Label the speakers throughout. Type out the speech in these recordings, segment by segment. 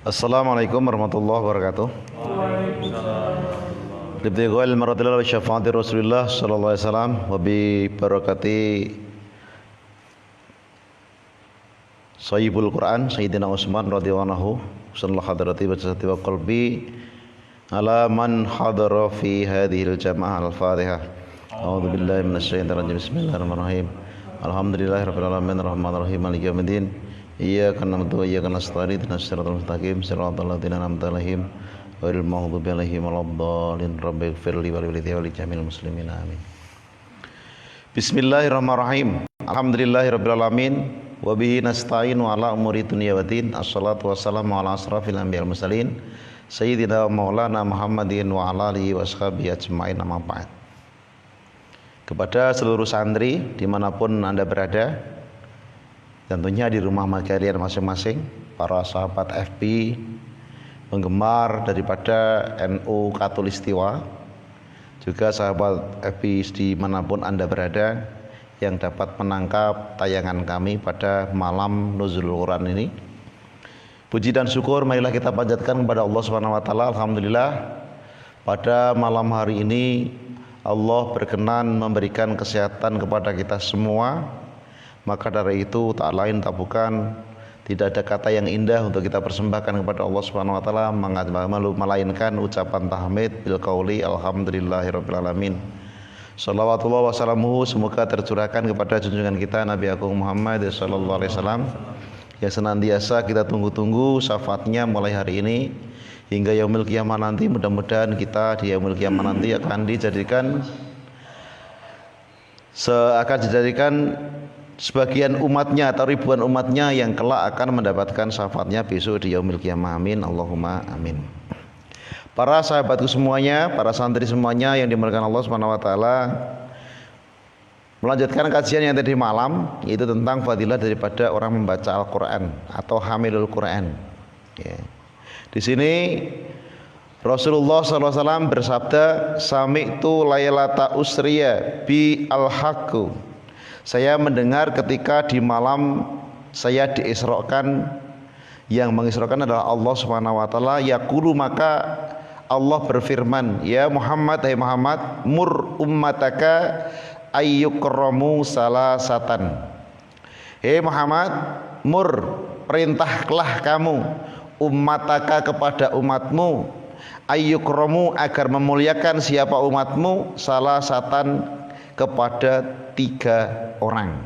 Speaker 1: Assalamualaikum warahmatullahi wabarakatuh. Ibtighal maradatillah wa syafaati Rasulillah sallallahu alaihi wasallam wa bi barakati Sayyibul Quran Sayyidina Utsman radhiyallahu anhu sallallahu hadrati wa jasati wa qalbi ala man hadara fi hadhil jamaah al-Fatihah. A'udzu billahi minasyaitonir rajim. Bismillahirrahmanirrahim. Alhamdulillahirabbil alamin arrahmanir rahim maliki yaumiddin. Iyyaka na'budu wa iyyaka nasta'in ihdinas siratal mustaqim siratal ladzina an'amta 'alaihim ghairil maghdubi alaihim waladdallin. Rabbighfirli wa li jamil muslimin amin. Bismillahirrahmanirrahim. Alhamdulillahirabbil alamin wa bihi nasta'in wa ala umuri dunya waddin. Assalatu wassalamu ala asrafil anbiya'il mursalin sayyidina maulana Muhammadin wa ala alihi washabihi ajmain, amma ba'd. Kepada seluruh santri dimanapun Anda berada, tentunya di rumah kalian masing-masing, para sahabat FB, penggemar daripada NU Katulistiwa, juga sahabat FB dimanapun Anda berada yang dapat menangkap tayangan kami pada malam Nuzulul Quran ini. Puji dan syukur marilah kita panjatkan kepada Allah Subhanahu wa taala. Alhamdulillah, pada malam hari ini Allah berkenan memberikan kesehatan kepada kita semua. Maka dari itu tak lain tak bukan, tidak ada kata yang indah untuk kita persembahkan kepada Allah Subhanahu wa taala melainkan ucapan tahmid bil qauli alhamdulillahirabbil alamin. Shalawatullah wassalamuhu semoga tercurahkan kepada junjungan kita Nabi Agung Muhammad sallallahu alaihi wasallam yang senantiasa kita tunggu-tunggu syafaatnya mulai hari ini hingga yaumil qiyamah nanti. Mudah-mudahan kita di yaumil qiyamah nanti akan dijadikan sebagian umatnya atau ribuan umatnya yang kelak akan mendapatkan syafaatnya besok di yaumil qiyamah. Amin, Allahumma amin. Para sahabatku semuanya, para santri semuanya yang dimuliakan Allah Subhanahu wa taala, melanjutkan kajian yang tadi malam, yaitu tentang fadilah daripada orang membaca Al-Qur'an atau hamilul Qur'an. Ya. Di sini Rasulullah SAW bersabda, sami'tu laylata usriya bi al-haqqu. Saya mendengar ketika di malam saya diisrakan, yang mengisrakan adalah Allah Subhanahu wa taala. Yaqulu, maka Allah berfirman, ya Muhammad, hai Muhammad, mur ummataka ayyukramu salasatan. Hei Muhammad, mur, perintahlah kamu ummataka kepada umatmu ayyukramu agar memuliakan siapa umatmu salasatan kepada 3 orang.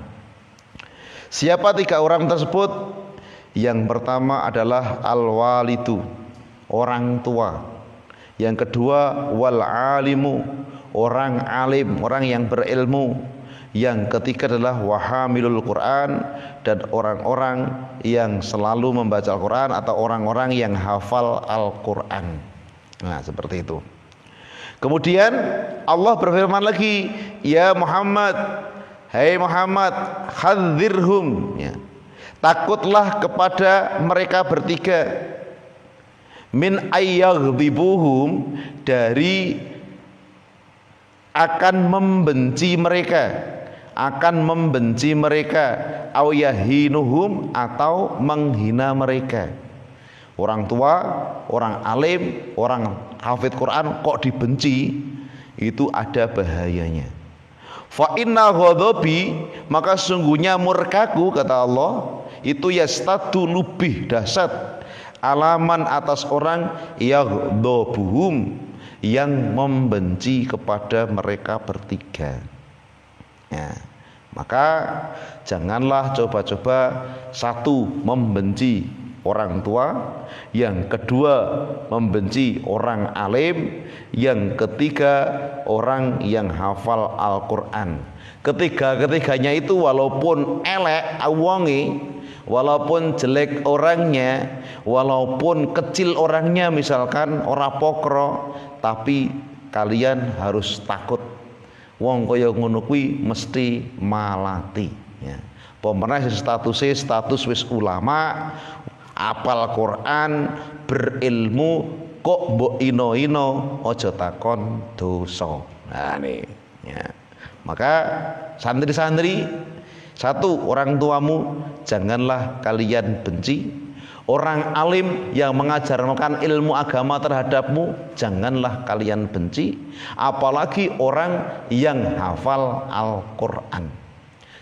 Speaker 1: Siapa 3 orang tersebut? Yang pertama adalah al-walidu, orang tua. Yang kedua wal alimu, orang alim, orang yang berilmu. Yang ketiga adalah wahamilul Quran, dan orang-orang yang selalu membaca Al-Quran atau orang-orang yang hafal Al-Quran. Nah, seperti itu. Kemudian Allah berfirman lagi, ya Muhammad, hai Muhammad, hadzirhum, ya, takutlah kepada mereka bertiga, min ayyaghdibuhum, dari akan membenci mereka, au yahinuhum, atau menghina mereka. Orang tua, orang alim, orang hafid Quran kok dibenci, itu ada bahayanya. Fa inna ghadabi, maka sungguhnya murkaku, kata Allah, itu yastadu, lebih dahsyat, alaman atas orang yaghdabuhum, yang membenci kepada mereka bertiga. Ya, maka janganlah coba-coba, satu, membenci orang tua, yang kedua membenci orang alim, yang ketiga orang yang hafal Al-Quran. Ketiga-ketiganya itu walaupun elek wonge, walaupun jelek orangnya, walaupun kecil orangnya, misalkan ora pokro, tapi kalian harus takut. Wong kaya ngono kuwi mesti malati, ya. Pemenang status wis ulama, apal Quran, berilmu, kok mbok ino-ino, aja takon dosa. Nah nih, ya. Maka santri-santri, satu, orang tuamu janganlah kalian benci. orang alim yang mengajarkan ilmu agama terhadapmu, janganlah kalian benci. Apalagi orang yang hafal Al-Quran,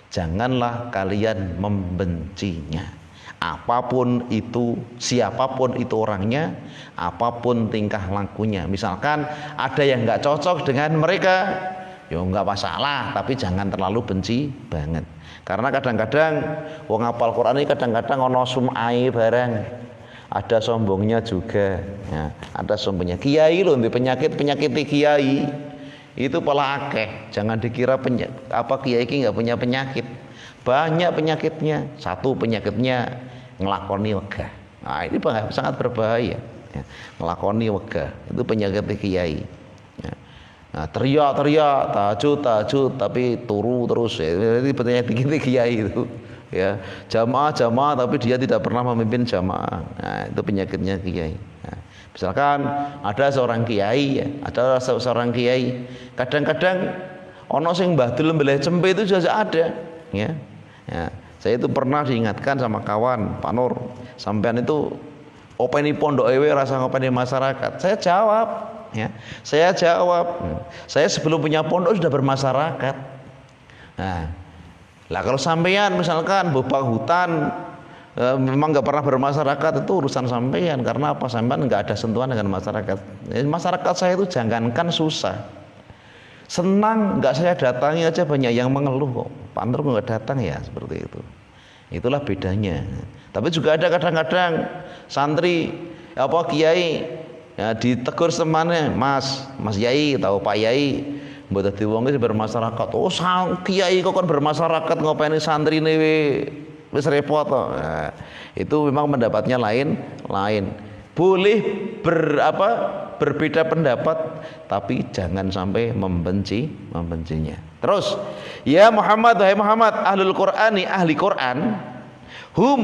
Speaker 1: janganlah kalian membencinya. Apapun itu, siapapun itu orangnya, apapun tingkah lakunya. Misalkan ada yang nggak cocok dengan mereka, ya nggak masalah, tapi jangan terlalu benci banget. Karena kadang-kadang wong hafal Quran ini kadang-kadang ono sum'ai barang, ada sombongnya juga. Ya, ada sombongnya. Kiai loh, penyakit kiai itu pola akeh. Jangan dikira kiai ini nggak punya penyakit. Banyak penyakitnya. Satu penyakitnya ngelakoni wegah. Nah, ini sangat berbahaya. Ya, ngelakoni wegah itu penyakit kiai. Ya. Nah, teriak tahajud tapi turu terus ya. Ini penyakit kiai itu. Ya, jamaah tapi dia tidak pernah memimpin jamaah. Nah, itu penyakitnya kiai. Nah, misalkan ada seorang kiai, kadang-kadang ono sing mbadul mbeleh cempe itu juga ada, ya. Ya, saya itu pernah diingatkan sama kawan Pak Nur, sampean itu openi pondok ewe rasa openi masyarakat. Saya jawab, saya sebelum punya pondok sudah bermasyarakat. Nah, lah kalau sampean misalkan bobak hutan memang nggak pernah bermasyarakat, itu urusan sampean. Karena apa? Sampean nggak ada sentuhan dengan masyarakat. Masyarakat saya itu jangankan susah, senang nggak saya datangi aja banyak yang mengeluh kok. Pak Nur nggak datang ya, seperti itu. Itulah bedanya. Tapi juga ada kadang-kadang santri kiai ya, ditegur temannya, Mas Yai atau Pak Yai, mbok dadi wong iki bermasyarakat. Oh, kiai kok kan bermasyarakat ngopeni santri ini wis repot toh. Nah, itu memang pendapatnya lain. Boleh berbeda pendapat, tapi jangan sampai membencinya. Terus, ya Muhammad, wahai Muhammad, ahlul Qur'ani, ahli Quran, hum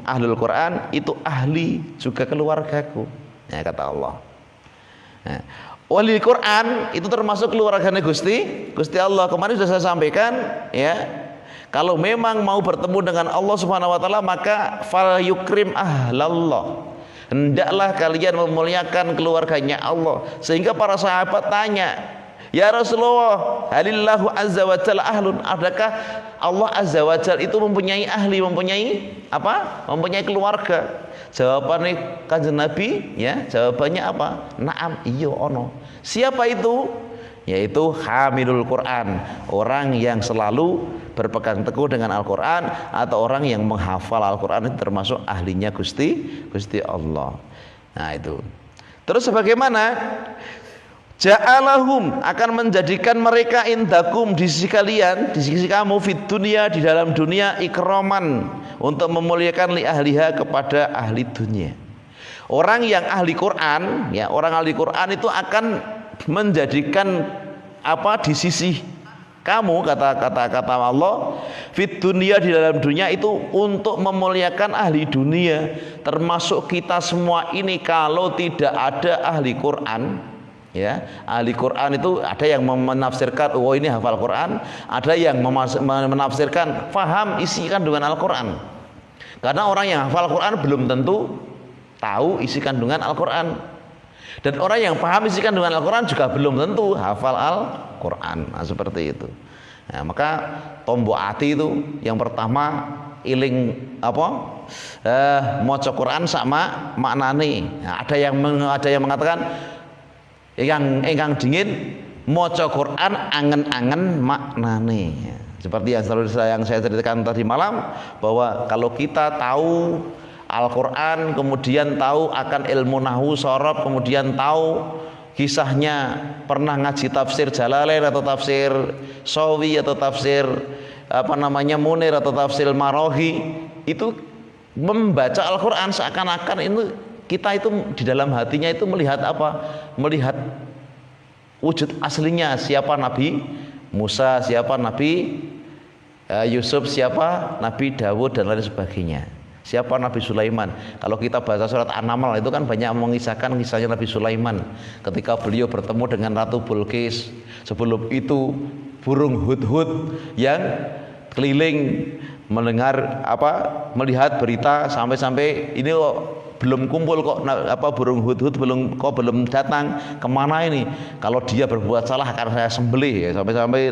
Speaker 1: ahlul Quran itu ahli juga keluargaku. Ya, kata Allah. Nah, wali Quran itu termasuk keluarganya Gusti Allah. Kemarin sudah saya sampaikan, ya. Kalau memang mau bertemu dengan Allah Subhanahu wa taala, maka fal yukrim ahlallah. Hendaklah kalian memuliakan keluarganya Allah. Sehingga para sahabat tanya, ya Rasulullah, halillahu azza wa jalla ahlun? Adakah Allah azza wa jalla itu mempunyai ahli, mempunyai keluarga? Jawabannya Kanjeng Nabi, ya, jawabannya apa? Naam, iya ono. Siapa itu? Yaitu hamilul Quran, orang yang selalu berpegang teguh dengan Al-Quran, atau orang yang menghafal Al-Quran, itu termasuk ahlinya Gusti Allah. Nah, itu. Terus bagaimana? Ja'alahum, akan menjadikan mereka indakum, di sisi kalian, di sisi kamu, fid dunia, di dalam dunia, ikraman, untuk memuliakan li ahliha, kepada ahli dunia. Orang yang ahli Quran, ya, orang ahli Quran itu akan menjadikan di sisi kamu, kata Allah, fit dunia, di dalam dunia itu untuk memuliakan ahli dunia. Termasuk kita semua ini, kalau tidak ada ahli Quran, ya, ahli Quran itu ada yang menafsirkan, oh ini hafal Quran, ada yang menafsirkan faham isi kandungan Al-Quran. Karena orang yang hafal Quran belum tentu tahu isi kandungan Al-Quran. Dan orang yang paham isi kandungan Al-Quran juga belum tentu hafal Al-Quran. Nah, seperti itu. Nah, maka tombok hati itu yang pertama iling maca Quran sama maknane. Nah, ada yang mengatakan ingkang dingin maca Quran angen-angen maknane. Seperti yang saya ceritakan tadi malam, bahwa kalau kita tahu Al-Quran, kemudian tahu akan ilmu nahwu shorof, kemudian tahu kisahnya, pernah ngaji tafsir Jalalain atau tafsir Sawi atau tafsir Munir atau tafsir Marohi, itu membaca Al-Quran seakan-akan itu kita itu di dalam hatinya itu melihat melihat wujud aslinya, siapa Nabi Musa, siapa Nabi Yusuf, siapa Nabi Dawud, dan lain sebagainya. Siapa Nabi Sulaiman? Kalau kita baca surat An-Naml itu kan banyak mengisahkan kisahnya Nabi Sulaiman ketika beliau bertemu dengan Ratu Bilqis. Sebelum itu burung hudhud yang keliling mendengar melihat berita sampai-sampai ini kok belum kumpul kok burung hudhud belum datang, kemana ini? Kalau dia berbuat salah akan saya sembelih ya. Sampai-sampai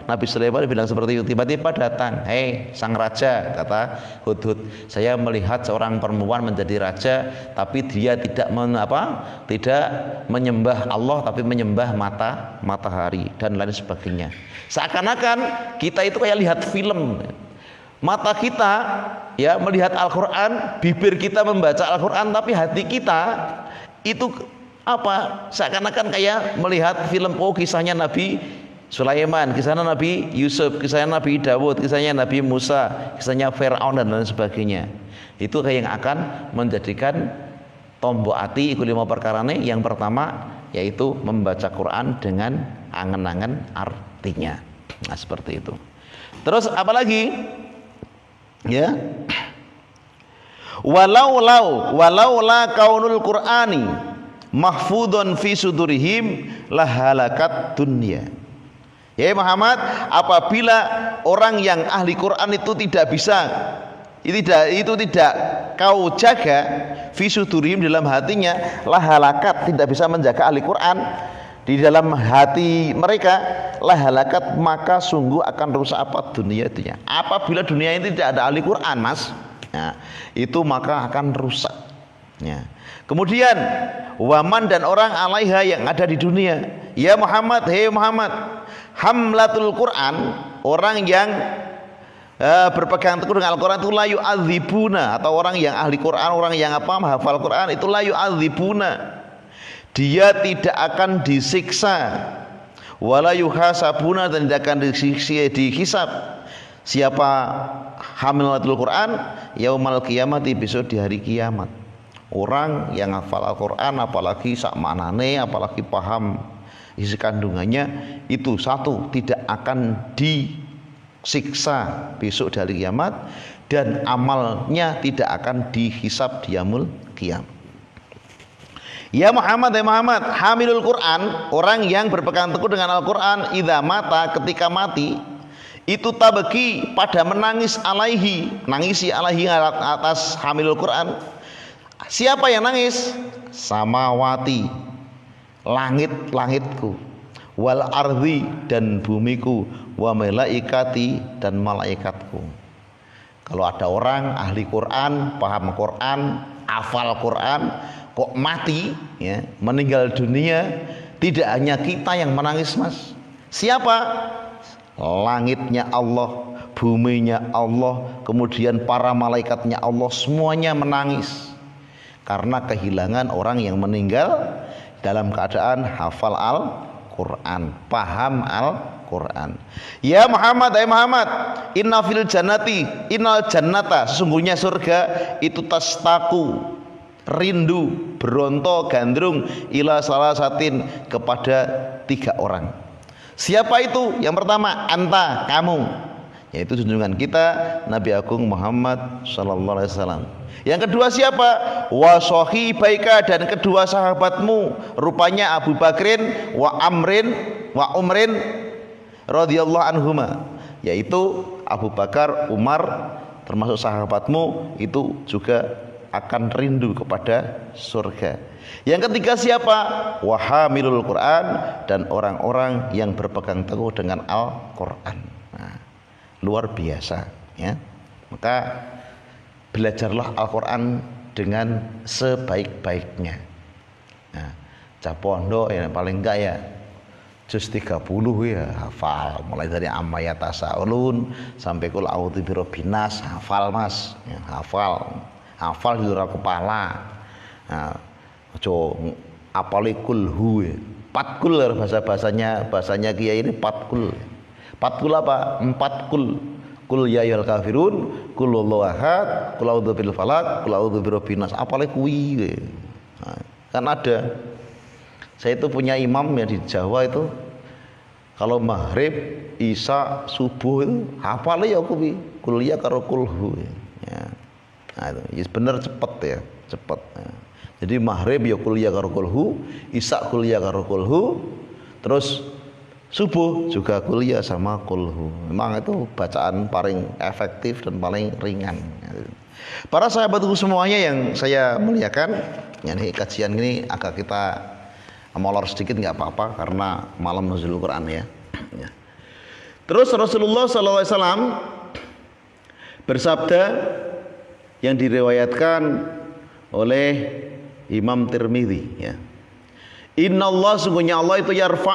Speaker 1: Nabi Sulaiman bilang seperti itu. Tiba-tiba datang, hei sang raja, kata hudhud, saya melihat seorang perempuan menjadi raja, tapi dia tidak menyembah Allah, tapi menyembah matahari dan lain sebagainya. Seakan-akan kita itu kayak lihat film. Mata kita ya melihat Al-Quran, bibir kita membaca Al-Quran, tapi hati kita itu seakan-akan kayak melihat film. Kisahnya Nabi Sulaiman, kisahnya Nabi Yusuf, kisahnya Nabi Dawud, kisahnya Nabi Musa, kisahnya Fir'aun dan lain sebagainya. Itu kayak yang akan menjadikan tombok ati iku 5 perkara nih. Yang pertama yaitu membaca Quran dengan angen-angen artinya. Nah seperti itu. Terus apalagi? Ya, walaula kaunul Qur'ani mahfudun fi sudurihim lahalakat dunya. Ya Muhammad, apabila orang yang ahli Quran itu tidak kau jaga fi sudurihim dalam hatinya, lahalakat, tidak bisa menjaga ahli Quran di dalam hati mereka, lahalakat, maka sungguh akan rusak dunia. Apabila dunia ini tidak ada ahli Quran, Mas, ya, itu maka akan rusak ya. Kemudian waman, dan orang alaiha yang ada di dunia. Ya Muhammad, hei Muhammad, hamlatul Quran, orang yang berpegang teguh dengan Al-Quran itu la yu'adzibuna, atau orang yang ahli Quran, orang yang hafal Quran itu la yu'adzibuna, dia tidak akan disiksa, wala yuhasabuna, dan tidak akan dihisab. Siapa hamilatul Quran yaumal qiyamati, besok di hari kiamat. Orang yang hafal Al-Quran, apalagi sak maknane, apalagi paham isi kandungannya, itu satu, tidak akan disiksa besok di hari kiamat, dan amalnya tidak akan dihisab di yaumul qiyamah. Ya Muhammad, hamilul Quran, orang yang berpegang teguh dengan Al-Quran, idza mata, ketika mati, itu tabaki, pada menangis nangisi alaihi, atas hamilul Quran. Siapa yang nangis? Samawati, langitku, wal ardi, dan bumiku, wa malaikati, dan malaikatku. Kalau ada orang ahli Quran, paham Quran, hafal Quran, kok mati ya, meninggal dunia, tidak hanya kita yang menangis, Mas. Siapa? Langitnya Allah, buminya Allah, kemudian para malaikatnya Allah, semuanya menangis karena kehilangan orang yang meninggal dalam keadaan hafal Al-Quran, paham Al-Quran. Ya Muhammad, innal jannata, sesungguhnya surga itu tastaku, rindu, beronto, gandrung, ila salasatin, kepada 3 orang. Siapa itu? Yang pertama, anta, kamu, yaitu junjungan kita Nabi Agung Muhammad sallallahu alaihi wasallam. Yang kedua siapa? Wa sahibaika, dan kedua sahabatmu, rupanya Abu Bakrin wa Umrin radhiyallahu anhuma, yaitu Abu Bakar, Umar, termasuk sahabatmu, itu juga akan rindu kepada surga. Yang ketiga siapa? Wahamilul Quran, dan orang-orang yang berpegang teguh dengan Al-Quran. Nah, luar biasa ya. Maka belajarlah Al-Quran dengan sebaik-baiknya. Nah, capondo ya paling enggak ya juz 30 ya hafal, mulai dari amma yatasaulun sampai qul a'udzu birabbinas, hafal Mas ya, hafal di luar kepala. Nah, apalikul hu, patkul, bahasanya kiai ini patkul apa? 4 kul. Kul ya ayyuhal kafirun, kul wallahu ahad, kul a'udzu bil falaq, kul a'udzu birabbin nas. Apale kuwi. Nah, kan ada. Saya itu punya imam ya di Jawa itu, kalau maghrib, isya, subuh itu hafale ya kuwi. Kul ya karo kulhu. Ya. Nah, itu bener cepet ya, cepet. Ya. Jadi maghrib ya kul ya karo kulhu, isya kul ya karo kulhu, terus Subuh juga kuliah sama kulhu. Memang itu bacaan paling efektif dan paling ringan. Para sahabatku semuanya yang saya muliakan, ini kajian ini agak kita molor sedikit nggak apa-apa karena malam nuzul Quran ya. Terus Rasulullah SAW bersabda yang diriwayatkan oleh Imam Tirmidzi ya. Inna Allah, sungguhnya Allah itu yarfa